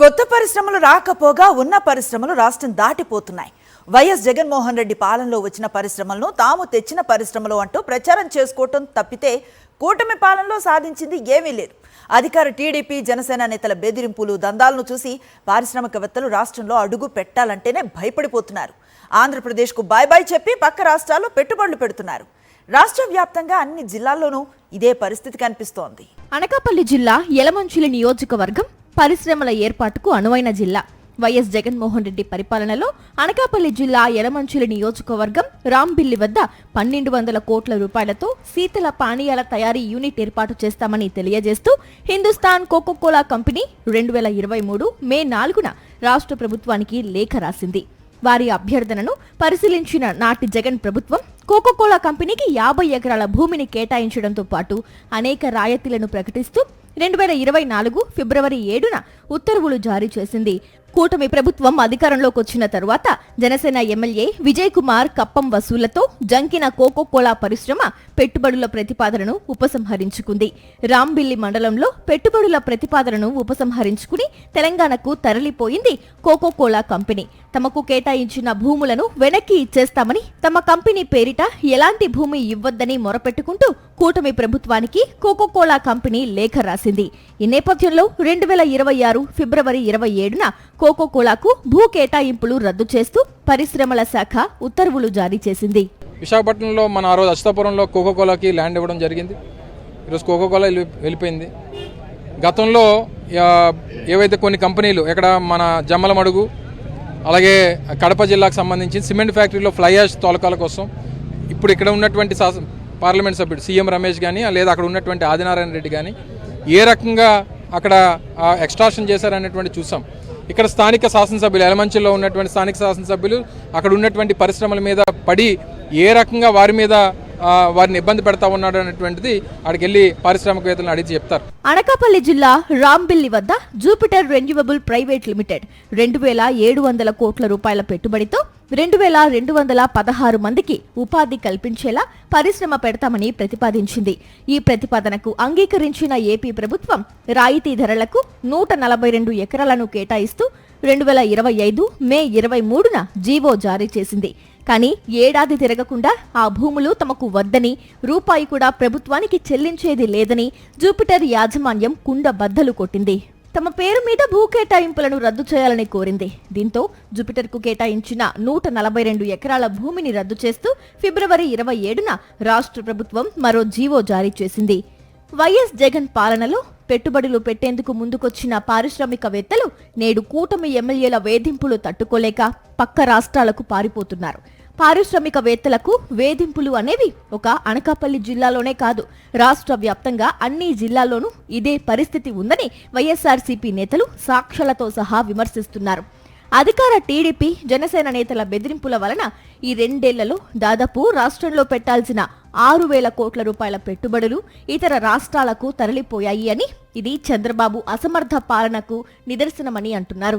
కొత్త పరిశ్రమలు రాకపోగా ఉన్న పరిశ్రమలు రాష్ట్రం దాటిపోతున్నాయి. వైఎస్ జగన్మోహన్ రెడ్డి పాలనలో వచ్చిన పరిశ్రమలను తాము తెచ్చిన పరిశ్రమలు అంటూ ప్రచారం చేసుకోవటం తప్పితే కూటమి పాలనలో సాధించింది ఏమీ లేదు. అధికార టీడీపీ జనసేన నేతల బెదిరింపులు దందాలను చూసి పారిశ్రామికవేత్తలు రాష్ట్రంలో అడుగు పెట్టాలంటేనే భయపడిపోతున్నారు. ఆంధ్రప్రదేశ్కు బాయ్ బాయ్ చెప్పి పక్క రాష్ట్రాల్లో పెట్టుబడులు పెడుతున్నారు. రాష్ట్ర వ్యాప్తంగా అన్ని జిల్లాల్లోనూ ఇదే పరిస్థితి కనిపిస్తోంది. అనకాపల్లి జిల్లా యలమంచిలి నియోజకవర్గం పరిశ్రమల ఏర్పాటుకు అనువైన జిల్లా. వైఎస్ జగన్మోహన్ రెడ్డి పరిపాలనలో అనకాపల్లి జిల్లా యలమంచిలి నియోజకవర్గం రాంబిల్లి వద్ద 1200 కోట్ల రూపాయలతో శీతల పానీయాల తయారీ యూనిట్ ఏర్పాటు చేస్తామని తెలియజేస్తూ హిందుస్థాన్ కోకోకోలా కంపెనీ 2023 మే 4న రాష్ట్ర ప్రభుత్వానికి లేఖ రాసింది. వారి అభ్యర్థనను పరిశీలించిన నాటి జగన్ ప్రభుత్వం కోకోకోలా కంపెనీకి 50 ఎకరాల భూమిని కేటాయించడంతో పాటు అనేక రాయితీలను ప్రకటిస్తూ 2024 ఫిబ్రవరి 7న ఉత్తర్వులు జారీ చేసింది. కూటమి ప్రభుత్వం అధికారంలోకి వచ్చిన తరువాత జనసేన ఎమ్మెల్యే విజయ్ కుమార్ కప్పం వసూళ్లతో జంకిన కోకోకోలా పరిశ్రమ పెట్టుబడుల ప్రతిపాదనను ఉపసంహరించుకుంది. రాంబిల్లి మండలంలో పెట్టుబడుల ప్రతిపాదనను ఉపసంహరించుకుని తెలంగాణకు తరలిపోయింది కోకోకోలా కంపెనీ. తమకు కేటాయించిన భూములను వెనక్కి ఇచ్చేస్తామని, తమ కంపెనీ పేరిట ఎలాంటి భూమి ఇవ్వొద్దని మొరపెట్టుకుంటూ కూటమి ప్రభుత్వానికి కోకోకోలా కంపెనీ లేఖ రాసింది. ఈ నేపథ్యంలో 2026 ఫిబ్రవరి 27న కోకోకోలాకు భూ కేటాయింపులు రద్దు చేస్తూ పరిశ్రమల శాఖ ఉత్తర్వులు జారీ చేసింది. విశాఖపట్నంలో మన ఆ రోజు అచ్యుతాపురంలో కోకోకోలాకి ల్యాండ్ ఇవ్వడం జరిగింది. ఈరోజు కోకోకోలా వెళ్ళిపోయింది. గతంలో ఏవైతే కొన్ని కంపెనీలు ఇక్కడ మన జమ్మలమడుగు అలాగే కడప జిల్లాకు సంబంధించి సిమెంట్ ఫ్యాక్టరీలో ఫ్లై యాష్ తోలకాల కోసం ఇప్పుడు ఇక్కడ ఉన్నటువంటి పార్లమెంట్ సభ్యుడు సీఎం రమేష్ కానీ లేదా అక్కడ ఉన్నటువంటి ఆదినారాయణ రెడ్డి కానీ ఏ రకంగా అక్కడ ఎక్స్ట్రాక్షన్ చేశారనేటువంటి చూసాం. ఇక్కడ స్థానిక శాసనసభ్యులు యలమంచిలో ఉన్నటువంటి స్థానిక శాసనసభ్యులు అక్కడ ఉన్నటువంటి పరిశ్రమల మీద పడి ఏ రకంగా వారిని ఇబ్బంది పెడతా ఉన్నాడు అనేటువంటిది అక్కడికి వెళ్లి పారిశ్రామికవేత్తలను అడిగి చెప్తారు. అనకాపల్లి జిల్లా రాంబిల్లి వద్ద జూపిటర్ రెన్యూవబుల్ ప్రైవేట్ లిమిటెడ్ 2700 కోట్ల రూపాయల పెట్టుబడితో 2216 మందికి ఉపాధి కల్పించేలా పరిశ్రమ పెడతామని ప్రతిపాదించింది. ఈ ప్రతిపాదనకు అంగీకరించిన ఏపీ ప్రభుత్వం రాయితీ ధరలకు 142 ఎకరాలను కేటాయిస్తూ 2025 మే 23న జీవో జారీ చేసింది. కానీ ఏడాది తిరగకుండా ఆ భూములు తమకు వద్దని, రూపాయి కూడా ప్రభుత్వానికి చెల్లించేది లేదని జూపిటర్ యాజమాన్యం కుండ బద్దలు కొట్టింది. తమ పేరు మీద భూ కేటాయింపులను రద్దు చేయాలని కోరింది. దీంతో జూపిటర్కు కేటాయించిన 142 ఎకరాల భూమిని రద్దు చేస్తూ ఫిబ్రవరి 27న రాష్ట్ర ప్రభుత్వం మరో జీవో జారీ చేసింది. వైఎస్ జగన్ పాలనలో పెట్టుబడులు పెట్టేందుకు ముందుకొచ్చిన పారిశ్రామికవేత్తలు నేడు కూటమి ఎమ్మెల్యేల వేధింపులు తట్టుకోలేక పక్క రాష్ట్రాలకు పారిపోతున్నారు. పారిశ్రామికవేత్తలకు వేధింపులు అనేవి ఒక అనకాపల్లి జిల్లాలోనే కాదు, రాష్ట్ర వ్యాప్తంగా అన్ని జిల్లాల్లోనూ ఇదే పరిస్థితి ఉందని వైఎస్ఆర్సీపీ నేతలు సాక్ష్యాలతో సహా విమర్శిస్తున్నారు. అధికార టీడీపీ జనసేన నేతల బెదిరింపుల వలన ఈ 2 ఏళ్లలో దాదాపు రాష్ట్రంలో పెట్టాల్సిన 6000 కోట్ల రూపాయల పెట్టుబడులు ఇతర రాష్ట్రాలకు తరలిపోయాయి అని, ఇది చంద్రబాబు అసమర్థ పాలనకు నిదర్శనమని అంటున్నారు.